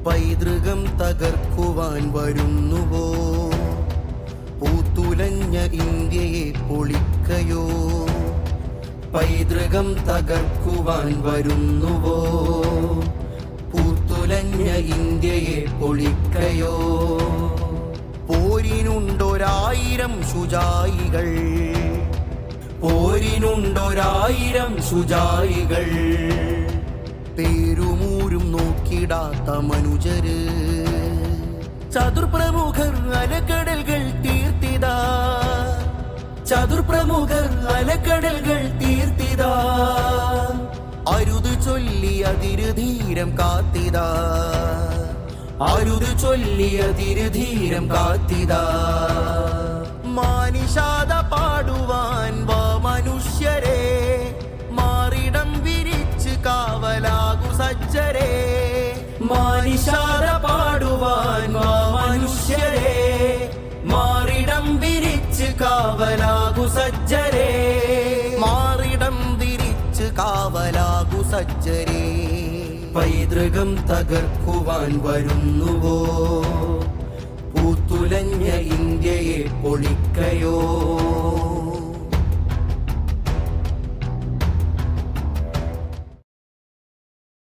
പൈതൃകം തകർക്കുവാൻ വരുന്നുവോ? പൂത്തുലഞ്ഞ ഇന്ത്യയെ പൊളിക്കയോ? പൈതൃകം തകർക്കുവാൻ വരുന്നുവോ? പൂത്തുലഞ്ഞ ഇന്ത്യയെ പൊളിക്കയോ? പോരിനുണ്ടൊരായിരം ശുചായികൾ, പോരിനുണ്ടൊരായിരം ശുചായികൾ. പേരുമൂരും നോക്കിടാത്ത മനുജര്, ചതുർപ്രമുഖർ അലക്കടലുകൾ തീർത്തിതാ, ചതുർപ്രമുഖർ അലക്കടലുകൾ തീർത്തിതാ. അരുത് ചൊല്ലി അതിരുധീരം കാത്തിതാ, അരുത് ചൊല്ലി അതിരുധീരം കാത്തിതാ. മാനിഷാദ പാടുവാൻ വാ മനുഷ്യരെ, മാറിടം വിരിച്ച് കാവലാകു സജ്ജരെ. മാനിഷാദ പാടുവാൻ വാ മനുഷ്യരെ, മാറിടം വിരിച്ച് കാവലാകു സജ്ജരെ. മാറിടം വിരിച്ച് കാവലാകു സജ്ജരെ. പൈതൃകം തകർക്കുവാൻ വരുന്നുവോ? പൂത്തുലഞ്ഞ ഇന്ത്യയെ പൊളിക്കയോ?